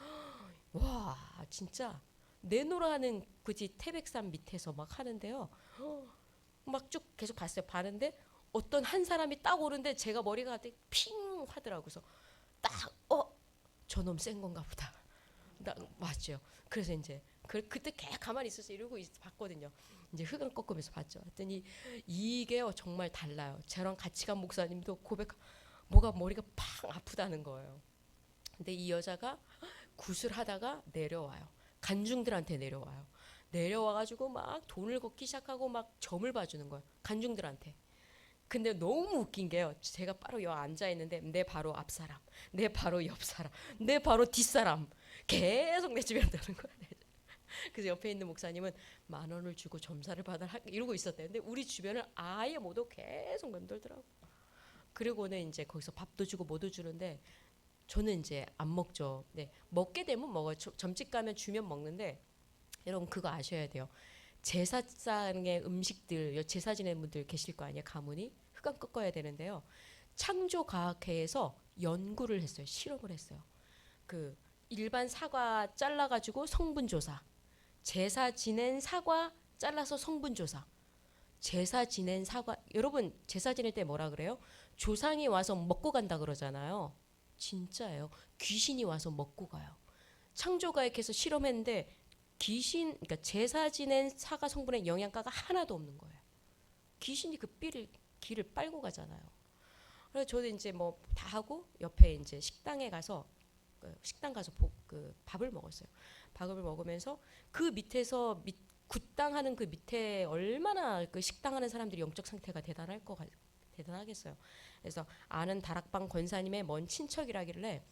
A: 와 진짜 내노라 하는 그지 태백산 밑에서 막 하는데요. 막 쭉 계속 봤어요. 봤는데 어떤 한 사람이 딱 오는데 제가 머리가 갑자기 핑 하더라고요. 그래서 딱 저놈 센 건가 보다. 맞죠. 그래서 이제 그때 계속 가만히 있어서 이러고 봤거든요. 이제 흑을 꺾으면서 봤죠. 봤더니 이게 정말 달라요. 저랑 같이 간 목사님도 뭐가 머리가 팡 아프다는 거예요. 근데 이 여자가 구슬하다가 내려와요. 간중들한테 내려와요. 내려와가지고 막 돈을 걷기 시작하고 막 점을 봐주는 거예요. 간중들한테. 근데 너무 웃긴 게요. 제가 바로 여기 앉아 있는데 내 바로 앞 사람, 내 바로 옆 사람, 내 바로 뒷 사람 계속 내 주변에 도는 거예요. 그래서 옆에 있는 목사님은 10,000원을 주고 점사를 받아 이러고 있었대요. 근데 우리 주변을 아예 모두 계속 맴돌더라고. 그리고는 이제 거기서 밥도 주고 뭐도 주는데 저는 이제 안 먹죠. 네, 먹게 되면 먹어요. 점집 가면 주면 먹는데 여러분 그거 아셔야 돼요. 제사상의 음식들, 제사 지내는 분들 계실 거 아니에요. 가문이 흑암 꺾어야 되는데요. 창조과학회에서 연구를 했어요. 실험을 했어요. 그 일반 사과 잘라가지고 성분 조사, 제사 지낸 사과 잘라서 성분 조사, 제사 지낸 사과. 여러분 제사 지낼 때 뭐라 그래요? 조상이 와서 먹고 간다 그러잖아요. 진짜예요. 귀신이 와서 먹고 가요. 창조과학회에서 실험했는데 그러니까 제사 지낸 사과 성분에 영양가가 하나도 없는 거예요. 귀신이 그 기를 빨고 가잖아요. 그래서 저도 이제 뭐 다 하고 옆에 이제 식당 가서 밥을 먹었어요. 밥을 먹으면서 그 밑에서 굿당하는 그 밑에 얼마나 그 식당하는 사람들이 영적 상태가 대단하겠어요. 그래서 아는 다락방 권사님의 먼 친척이라길래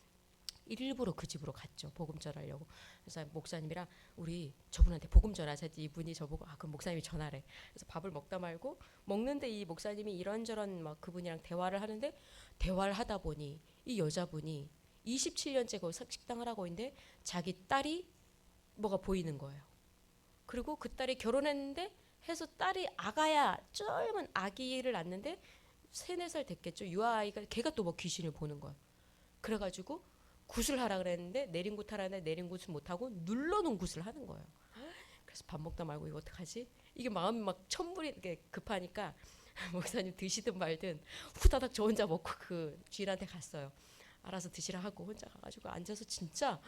A: 일부러 그 집으로 갔죠. 복음 전하려고. 그래서 목사님이랑 우리 저분한테 복음 전하자. 이분이 저보고 그럼 목사님이 전하래. 그래서 밥을 먹다 말고 먹는데 이 목사님이 이런저런 막 그분이랑 대화를 하는데 대화를 하다 보니 이 여자분이 27년째 그 식당을 하고 있는데 자기 딸이 뭐가 보이는 거예요. 그리고 그 딸이 결혼했는데 해서 딸이 아가야 젊은 아기를 낳는데 3-4살 됐겠죠. 유아아이가 걔가 또 뭐 귀신을 보는 거예요. 그래가지고 굿을 하라 그랬는데 내린 굿 하라는데 내린 굿을 못하고 눌러놓은 굿을 하는 거예요. 그래서 밥 먹다 말고 이거 어떡하지? 이게 마음이 막 천불이 급하니까 목사님 드시든 말든 후다닥 저 혼자 먹고 그 주인한테 갔어요. 알아서 드시라 하고 혼자 가가지고 앉아서 진짜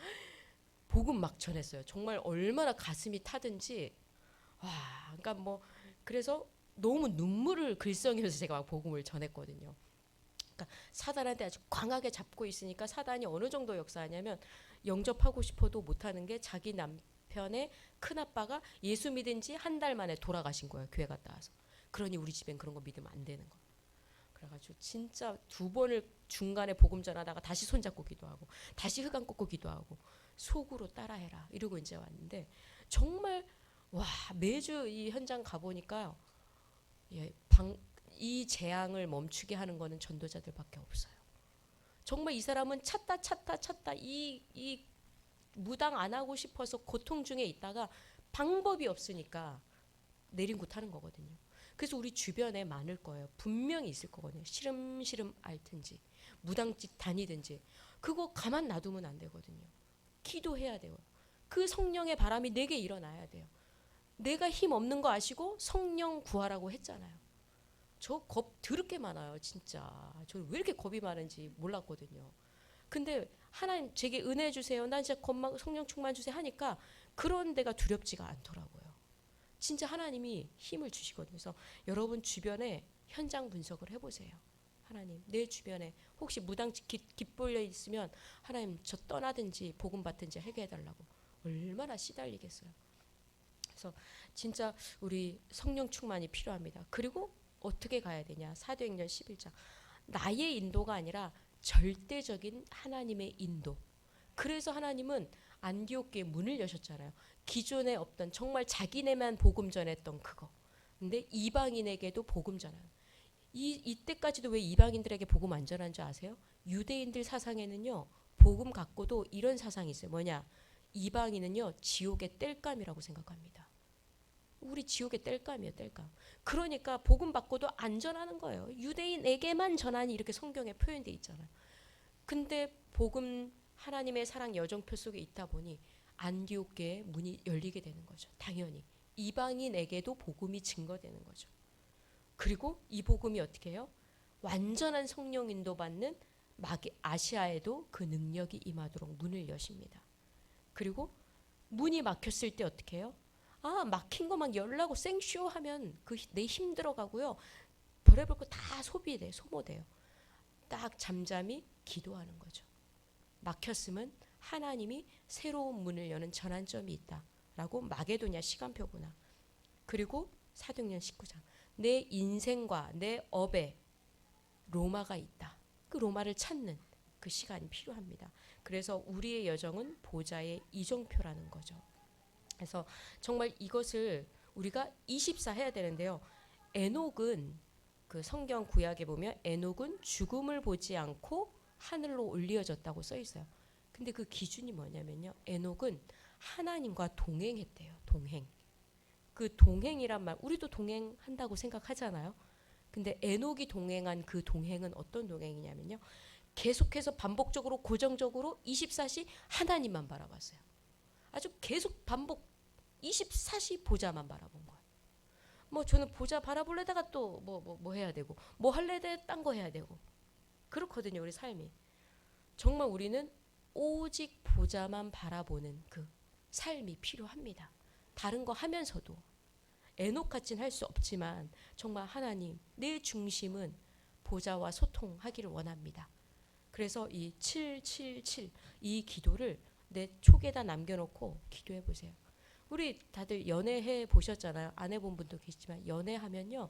A: 복음 막 전했어요. 정말 얼마나 가슴이 타든지 와, 그러니까 뭐 그래서 너무 눈물을 글썽이면서 제가 막 복음을 전했거든요. 그러니까 사단한테 아주 강하게 잡고 있으니까 사단이 어느 정도 역사하냐면 영접하고 싶어도 못하는 게 자기 남편의 큰아빠가 예수 믿은 지 한 달 만에 돌아가신 거예요. 교회 갔다 와서. 그러니 우리 집엔 그런 거 믿으면 안 되는 거. 그래가지고 진짜 2번을 중간에 복음 전하다가 다시 손잡고 기도하고 다시 흑암 꺾고 기도하고 속으로 따라해라 이러고 이제 왔는데 정말 와 매주 이 현장 가보니까 예, 이 재앙을 멈추게 하는 거는 전도자들밖에 없어요. 정말 이 사람은 찾다 이 무당 안 하고 싶어서 고통 중에 있다가 방법이 없으니까 내린굿 하는 거거든요. 그래서 우리 주변에 많을 거예요. 분명히 있을 거거든요. 시름시름 앓든지 무당집 다니든지 그거 가만 놔두면 안 되거든요. 기도해야 돼요. 그 성령의 바람이 내게 일어나야 돼요. 내가 힘 없는 거 아시고 성령 구하라고 했잖아요. 저 겁 더럽게 많아요. 진짜. 저 왜 이렇게 겁이 많은지 몰랐거든요. 근데 하나님 제게 은혜 주세요. 난 진짜 성령 충만 주세요 하니까 그런 데가 두렵지가 않더라고요. 진짜 하나님이 힘을 주시거든요. 그래서 여러분 주변에 현장 분석을 해보세요. 하나님 내 주변에 혹시 무당 깃벌려 있으면 하나님 저 떠나든지 복음 받든지 하게 해달라고. 얼마나 시달리겠어요. 그래서 진짜 우리 성령 충만이 필요합니다. 그리고 어떻게 가야 되냐. 사도행전 11장 나의 인도가 아니라 절대적인 하나님의 인도. 그래서 하나님은 안디옥 교회 문을 여셨잖아요. 기존에 없던 정말 자기네만 복음 전했던 그거. 근데 이방인에게도 복음 전하는. 이때까지도 왜 이방인들에게 복음 안 전한 줄 아세요? 유대인들 사상에는요. 복음 갖고도 이런 사상이 있어요. 뭐냐? 이방인은요. 지옥의 땔감이라고 생각합니다. 우리 지옥의 땔감이에요. 땔감. 그러니까 복음 받고도 안 전하는 거예요. 유대인에게만 전하니 이렇게 성경에 표현되어 있잖아요. 근데 복음 하나님의 사랑 여정표 속에 있다 보니 안디옥 교회의 문이 열리게 되는 거죠. 당연히 이방인에게도 복음이 증거되는 거죠. 그리고 이 복음이 어떻게 해요? 완전한 성령 인도받는 아시아에도 그 능력이 임하도록 문을 여십니다. 그리고 문이 막혔을 때 어떻게 해요? 아 막힌 거 막 열라고 생쇼 하면 그 내 힘 들어가고요. 별의별 거 다 소비돼 소모돼요. 딱 잠잠히 기도하는 거죠. 막혔으면 하나님이 새로운 문을 여는 전환점이 있다라고 마게도냐 시간표구나. 그리고 사도행전 19장 내 인생과 내 업에 로마가 있다. 그 로마를 찾는 그 시간이 필요합니다. 그래서 우리의 여정은 보좌의 이정표라는 거죠. 그래서 정말 이것을 우리가 24 해야 되는데요. 에녹은 그 성경 구약에 보면 에녹은 죽음을 보지 않고 하늘로 올려졌다고 써 있어요. 근데 그 기준이 뭐냐면요. 에녹은 하나님과 동행했대요. 동행. 그 동행이란 말 우리도 동행한다고 생각하잖아요. 근데 에녹이 동행한 그 동행은 어떤 동행이냐면요. 계속해서 반복적으로 고정적으로 24시 하나님만 바라봤어요. 아주 계속 반복 24시 보좌만 바라본 거예요. 뭐 저는 보좌 바라보려다가 또 뭐 해야 되고 뭐 할래다 딴 거 해야 되고 그렇거든요. 우리 삶이. 정말 우리는 오직 보좌만 바라보는 그 삶이 필요합니다. 다른 거 하면서도 에녹같이는 할 수 없지만 정말 하나님 내 중심은 보좌와 소통하기를 원합니다. 그래서 이 777 이 기도를 내 촉에다 남겨놓고 기도해 보세요. 우리 다들 연애해 보셨잖아요. 안 해본 분도 계시지만 연애하면요.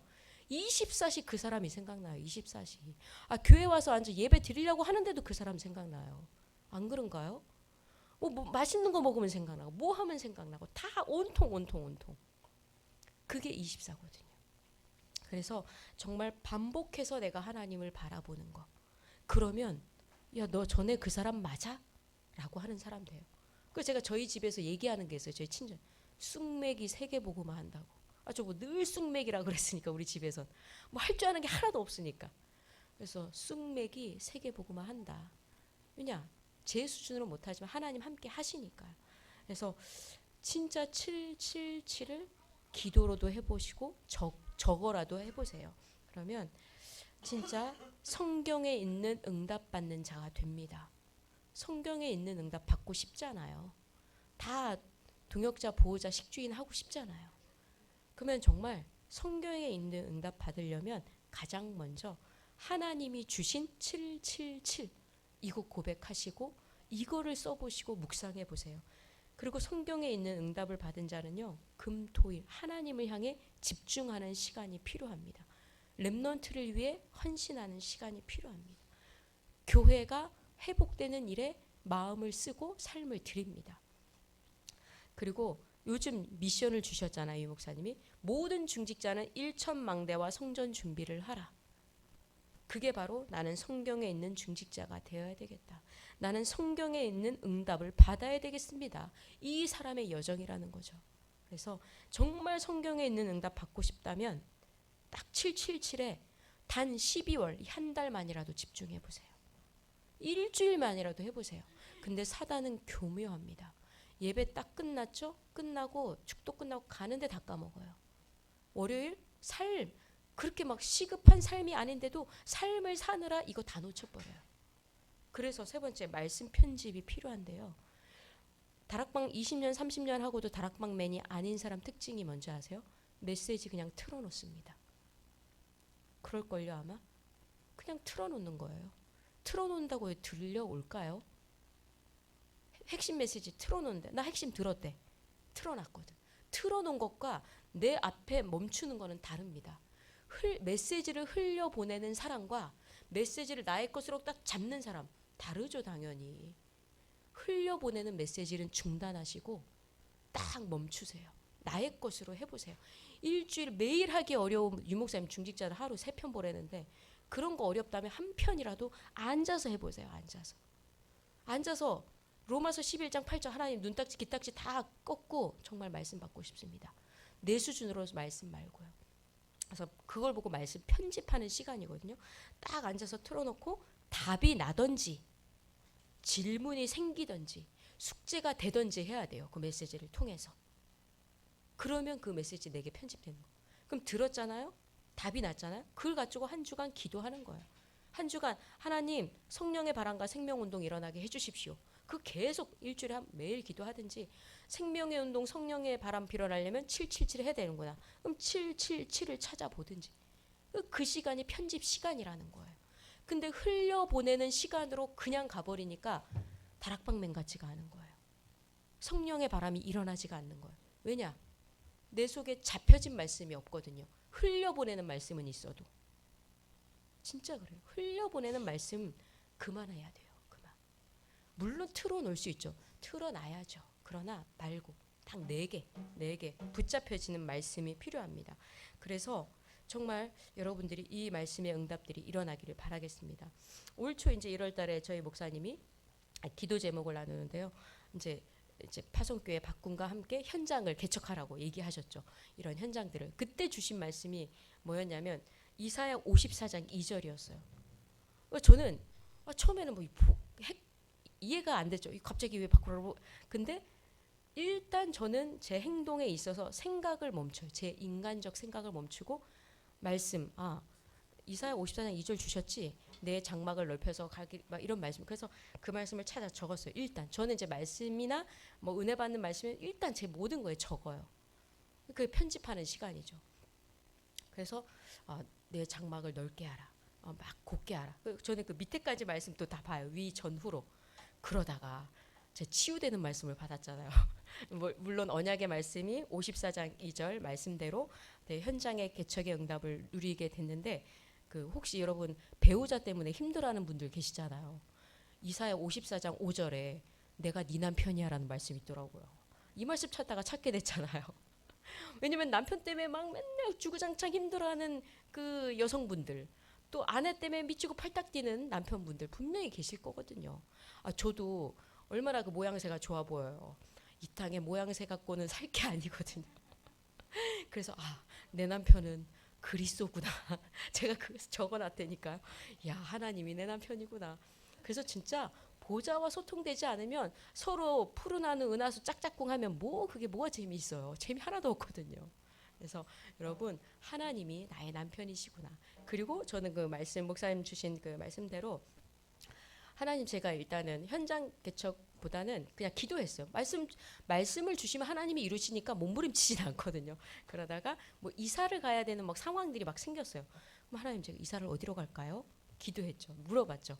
A: 24시 그 사람이 생각나요. 24시. 아 교회 와서 앉아 예배 드리려고 하는데도 그 사람 생각나요. 안 그런가요? 뭐 맛있는 거 먹으면 생각나고 뭐 하면 생각나고 다 온통. 그게 24거든요. 그래서 정말 반복해서 내가 하나님을 바라보는 거. 그러면 야 너 전에 그 사람 맞아? 라고 하는 사람 돼요. 그 제가 저희 집에서 얘기하는 게 있어요. 저희 친정 쑥맥이 3개 보고만 한다고. 아 저 뭐 늘 쑥맥이라 그랬으니까 우리 집에선 뭐 할 줄 아는 게 하나도 없으니까. 그래서 쑥맥이 3개 보고만 한다. 왜냐 제 수준으로 못하지만 하나님 함께 하시니까. 그래서 진짜 777을 기도로도 해보시고 적어라도 해보세요. 그러면 진짜 성경에 있는 응답받는 자가 됩니다. 성경에 있는 응답 받고 싶잖아요. 다 동역자, 보호자, 식주인 하고 싶잖아요. 그러면 정말 성경에 있는 응답 받으려면 가장 먼저 하나님이 주신 777 이거 고백하시고 이거를 써보시고 묵상해 보세요. 그리고 성경에 있는 응답을 받은 자는요, 금, 토, 일 하나님을 향해 집중하는 시간이 필요합니다. 렘넌트를 위해 헌신하는 시간이 필요합니다. 교회가 회복되는 일에 마음을 쓰고 삶을 드립니다. 그리고 요즘 미션을 주셨잖아요, 유 목사님이. 모든 중직자는 일천망대와 성전 준비를 하라. 그게 바로 나는 성경에 있는 중직자가 되어야 되겠다. 나는 성경에 있는 응답을 받아야 되겠습니다. 이 사람의 여정이라는 거죠. 그래서 정말 성경에 있는 응답 받고 싶다면 딱 777에 단 12월 한 달만이라도 집중해 보세요. 일주일만이라도 해보세요. 근데 사단은 교묘합니다. 예배 딱 끝났죠? 끝나고 축도 끝나고 가는데 다 까먹어요. 월요일 삶 그렇게 막 시급한 삶이 아닌데도 삶을 사느라 이거 다 놓쳐버려요. 그래서 세 번째 말씀 편집이 필요한데요. 다락방 20년 30년 하고도 다락방맨이 아닌 사람 특징이 뭔지 아세요? 메시지 그냥 틀어놓습니다. 그럴걸요 아마? 그냥 틀어놓는 거예요. 틀어놓는다고 들려올까요? 핵심 메시지 틀어놓는데 나 핵심 들었대. 틀어놨거든. 틀어놓은 것과 내 앞에 멈추는 거는 다릅니다. 메시지를 흘려보내는 사람과 메시지를 나의 것으로 딱 잡는 사람 다르죠 당연히. 흘려보내는 메시지는 중단하시고 딱 멈추세요. 나의 것으로 해보세요. 일주일 매일 하기 어려운 유목사님 중직자들 하루 3편 보내는데 그런 거 어렵다면 한 편이라도 앉아서 해보세요. 앉아서 로마서 11장 8절 하나님 눈딱지 귀딱지 다 꺾고 정말 말씀 받고 싶습니다. 내 수준으로 말씀 말고요. 그래서 그걸 보고 말씀 편집하는 시간이거든요. 딱 앉아서 틀어놓고 답이 나든지 질문이 생기든지 숙제가 되든지 해야 돼요. 그 메시지를 통해서. 그러면 그 메시지 내게 편집되는 거예요. 그럼 들었잖아요. 답이 났잖아요. 그걸 가지고 한 주간 기도하는 거예요. 한 주간 하나님 성령의 바람과 생명운동 일어나게 해주십시오. 그 계속 일주일에 매일 기도하든지 생명의 운동 성령의 바람 일어나려면 777 해야 되는구나. 그럼 777을 찾아보든지 그 시간이 편집 시간이라는 거예요. 근데 흘려보내는 시간으로 그냥 가버리니까 다락방맨 같지가 않은 거예요. 성령의 바람이 일어나지가 않는 거예요. 왜냐? 내 속에 잡혀진 말씀이 없거든요. 흘려보내는 말씀은 있어도. 진짜 그래요. 흘려보내는 말씀 그만해야 돼요. 그만. 물론 틀어놓을 수 있죠. 틀어놔야죠. 그러나 말고 딱 4개 붙잡혀지는 말씀이 필요합니다. 그래서 정말 여러분들이 이 말씀의 응답들이 일어나기를 바라겠습니다. 올 초 이제 1월 달에 저희 목사님이 기도 제목을 나누는데요. 이제 파송교회 박군과 함께 현장을 개척하라고 얘기하셨죠. 이런 현장들을. 그때 주신 말씀이 뭐였냐면 이사야 54장 2절이었어요. 저는 처음에는 이해가 안 됐죠. 갑자기 왜 바꾸라고. 근데 일단 저는 제 행동에 있어서 생각을 멈춰요. 제 인간적 생각을 멈추고 말씀, 이사야 54장 2절 주셨지. 내 장막을 넓혀서 가기 막 이런 말씀. 그래서 그 말씀을 찾아 적었어요. 일단 저는 이제 말씀이나 뭐 은혜 받는 말씀은 일단 제 모든 거에 적어요. 그 편집하는 시간이죠. 그래서 내 장막을 넓게 하라. 막 곱게 하라. 저는 그 밑에까지 말씀도 다 봐요. 위 전후로. 그러다가 제 치유되는 말씀을 받았잖아요. 물론 언약의 말씀이 54장 2절 말씀대로 현장의 개척의 응답을 누리게 됐는데 혹시 여러분 배우자 때문에 힘들어하는 분들 계시잖아요. 이사야 54장 5절에 내가 네 남편이야라는 말씀이 있더라고요. 이 말씀 찾다가 찾게 됐잖아요. 왜냐면 남편 때문에 막 맨날 주구장창 힘들어하는 그 여성분들 또 아내 때문에 미치고 팔딱 뛰는 남편분들 분명히 계실 거거든요. 저도 얼마나 그 모양새가 좋아 보여요. 이 땅의 모양새 갖고는 살 게 아니거든요. 그래서 내 남편은 그리스도구나. 제가 그래서 적어놨다니까요. 야 하나님이 내 남편이구나. 그래서 진짜 보좌와 소통되지 않으면 서로 푸른하는 은하수 짝짝꿍하면 그게 뭐가 재미있어요. 재미 하나도 없거든요. 그래서 여러분 하나님이 나의 남편이시구나. 그리고 저는 그 말씀 목사님 주신 그 말씀대로 하나님 제가 일단은 현장 개척 보다는 그냥 기도했어요. 말씀을 주시면 하나님이 이루시니까 몸부림치진 않거든요. 그러다가 뭐 이사를 가야 되는 막 상황들이 막 생겼어요. 그럼 하나님 제가 이사를 어디로 갈까요? 기도했죠. 물어봤죠.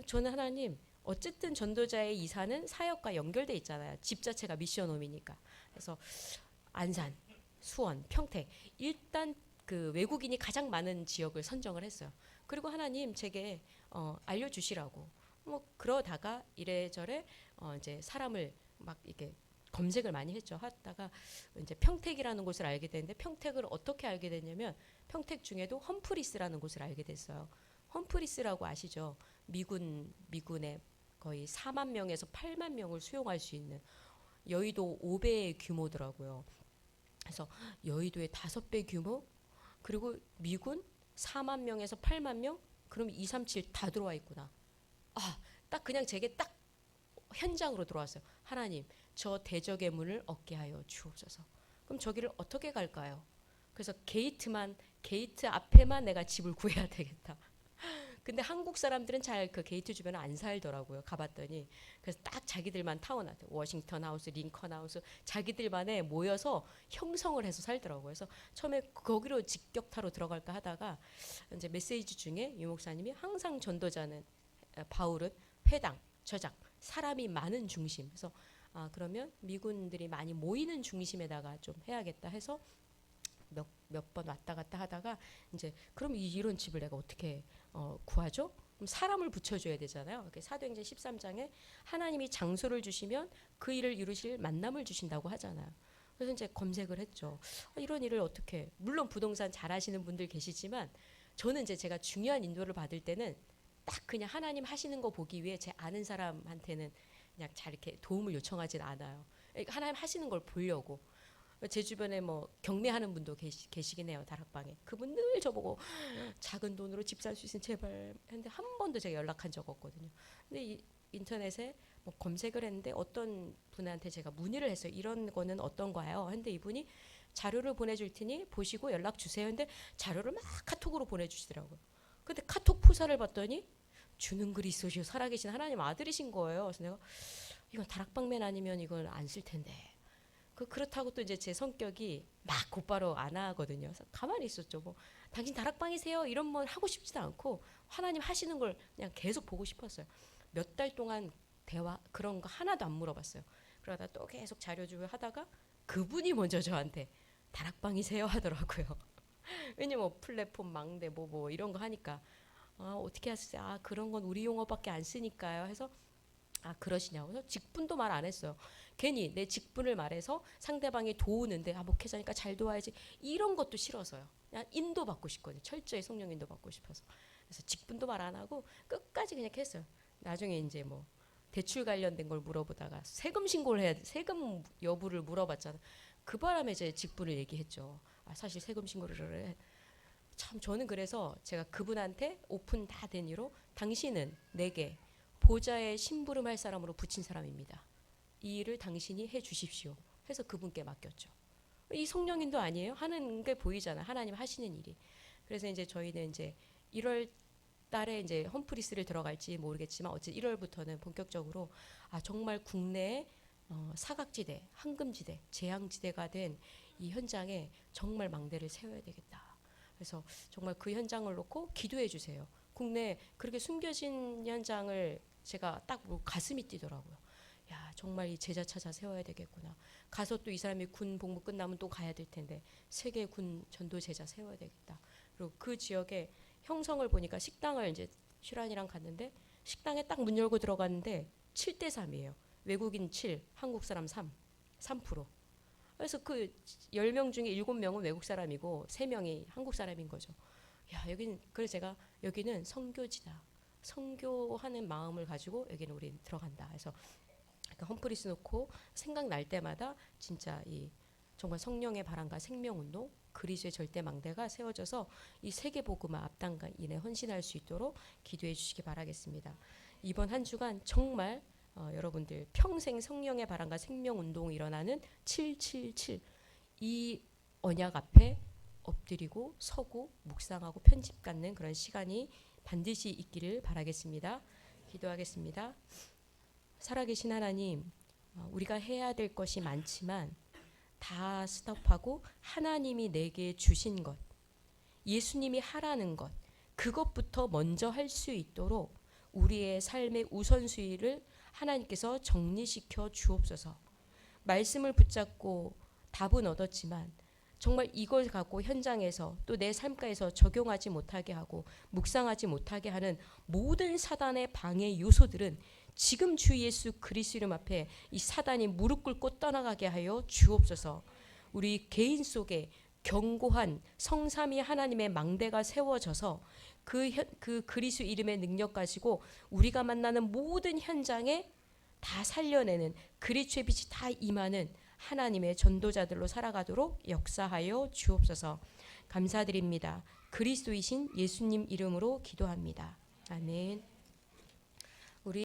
A: 저는 하나님 어쨌든 전도자의 이사는 사역과 연결돼 있잖아요. 집 자체가 미션홈이니까. 그래서 안산, 수원, 평택 일단 그 외국인이 가장 많은 지역을 선정을 했어요. 그리고 하나님 제게 알려주시라고. 뭐 그러다가 이래저래 이제 사람을 막 이렇게 검색을 많이 했죠. 하다가 이제 평택이라는 곳을 알게 됐는데 평택을 어떻게 알게 됐냐면 평택 중에도 험프리스라는 곳을 알게 됐어요. 험프리스라고 아시죠? 미군의 거의 4만 명에서 8만 명을 수용할 수 있는 여의도 5배의 규모더라고요. 그래서 여의도의 5배 규모 그리고 미군 4만 명에서 8만 명 그럼 237 다 들어와 있구나. 딱 그냥 제게 딱 현장으로 들어왔어요. 하나님 저 대적의 문을 얻게 하여 주옵소서. 그럼 저기를 어떻게 갈까요? 그래서 게이트 앞에만 내가 집을 구해야 되겠다. 근데 한국 사람들은 잘 그 게이트 주변에 안 살더라고요. 가봤더니 그래서 딱 자기들만 타운하고 워싱턴 하우스, 링컨 하우스 자기들만에 모여서 형성을 해서 살더라고요. 그래서 처음에 거기로 직격타로 들어갈까 하다가 이제 메시지 중에 유 목사님이 항상 전도자는 바울은 회당, 저작, 사람이 많은 중심. 그래서 그러면 미군들이 많이 모이는 중심에다가 좀 해야겠다 해서 몇 번 왔다 갔다 하다가 이제 그럼 이런 집을 내가 어떻게 구하죠? 그럼 사람을 붙여줘야 되잖아요. 사도행전 13장에 하나님이 장소를 주시면 그 일을 이루실 만남을 주신다고 하잖아요. 그래서 이제 검색을 했죠. 이런 일을 어떻게 물론 부동산 잘 하시는 분들 계시지만 저는 이제 제가 중요한 인도를 받을 때는 딱 그냥 하나님 하시는 거 보기 위해 제 아는 사람한테는 그냥 잘 이렇게 도움을 요청하진 않아요. 하나님 하시는 걸 보려고. 제 주변에 뭐 경매하는 분도 계시긴 해요. 다락방에. 그분 늘 저보고 작은 돈으로 집 살 수 있으면 제발 했는데 한 번도 제가 연락한 적 없거든요. 근데 인터넷에 뭐 검색을 했는데 어떤 분한테 제가 문의를 했어요. 이런 거는 어떤가요? 근데 이분이 자료를 보내줄 테니 보시고 연락 주세요. 근데 자료를 막 카톡으로 보내주시더라고요. 근데 카톡 프사를 봤더니 주는 그리스도시요 살아계신 하나님 아들이신 거예요. 그래서 내가 이건 다락방맨 아니면 이걸 안 쓸 텐데. 그렇다고 또 이제 제 성격이 막 곧바로 안 하거든요. 그래서 가만히 있었죠. 뭐 당신 다락방이세요? 이런 말 하고 싶지도 않고 하나님 하시는 걸 그냥 계속 보고 싶었어요. 몇 달 동안 대화 그런 거 하나도 안 물어봤어요. 그러다 또 계속 자료 주고 하다가 그분이 먼저 저한테 다락방이세요 하더라고요. 왜냐면 뭐 플랫폼 망대 뭐 이런 거 하니까 어떻게 하세요? 그런 건 우리 용어밖에 안 쓰니까요. 해서 그러시냐고. 그래서 직분도 말 안 했어요. 괜히 내 직분을 말해서 상대방이 도우는데 목회자니까 잘 도와야지 이런 것도 싫어서요. 그냥 인도 받고 싶거든요. 철저히 성령 인도 받고 싶어서. 그래서 직분도 말 안 하고 끝까지 그냥 했어요. 나중에 이제 뭐 대출 관련된 걸 물어보다가 세금 신고를 해야 돼. 세금 여부를 물어봤잖아요. 그 바람에 제 직분을 얘기했죠. 사실 세금 신고를 해. 참 저는 그래서 제가 그분한테 오픈 다 된 이로 당신은 내게 보좌에 심부름할 사람으로 붙인 사람입니다. 이 일을 당신이 해 주십시오. 해서 그분께 맡겼죠. 이 성령인도 아니에요? 하는 게 보이잖아. 하나님 하시는 일이. 그래서 이제 저희는 이제 1월 달에 이제 험프리스를 들어갈지 모르겠지만 어쨌든 1월부터는 본격적으로 정말 국내의 사각지대, 황금지대, 재앙지대가 된 이 현장에 정말 망대를 세워야 되겠다. 그래서 정말 그 현장을 놓고 기도해 주세요. 국내 그렇게 숨겨진 현장을 제가 딱 가슴이 뛰더라고요. 야 정말 이 제자 찾아 세워야 되겠구나. 가서 또 이 사람이 군 복무 끝나면 또 가야 될 텐데 세계 군 전도 제자 세워야 되겠다. 그리고 그 지역에 형성을 보니까 식당을 이제 슈란이랑 갔는데 식당에 딱 문 열고 들어갔는데 7대 3이에요. 외국인 7, 한국 사람 3%. 그래서 그 10명 중에 7명은 외국 사람이고 3명이 한국 사람인 거죠. 여기는 그래서 제가 여기는 선교지다. 선교하는 마음을 가지고 여기는 우리 들어간다. 그래서 험프리스 놓고 생각날 때마다 진짜 이 정말 성령의 바람과 생명운동 그리스도의 절대 망대가 세워져서 이 세계 복음화 앞당인에 헌신할 수 있도록 기도해 주시기 바라겠습니다. 이번 한 주간 정말 여러분들 평생 성령의 바람과 생명운동이 일어나는 777 이 언약 앞에 엎드리고 서고 묵상하고 편집 갖는 그런 시간이 반드시 있기를 바라겠습니다. 기도하겠습니다. 살아계신 하나님, 우리가 해야 될 것이 많지만 다 스톱하고 하나님이 내게 주신 것, 예수님이 하라는 것, 그것부터 먼저 할 수 있도록 우리의 삶의 우선순위를 하나님께서 정리시켜 주옵소서. 말씀을 붙잡고 답은 얻었지만 정말 이걸 갖고 현장에서 또 내 삶가에서 적용하지 못하게 하고 묵상하지 못하게 하는 모든 사단의 방해 요소들은 지금 주 예수 그리스도 이름 앞에 이 사단이 무릎 꿇고 떠나가게 하여 주옵소서. 우리 개인 속에 견고한 성삼위 하나님의 망대가 세워져서 그 그리스도 이름의 능력 가지고 우리가 만나는 모든 현장에 다 살려내는 그리스도의 빛이 다 임하는 하나님의 전도자들로 살아가도록 역사하여 주옵소서. 감사드립니다. 그리스도이신 예수님 이름으로 기도합니다. 아멘.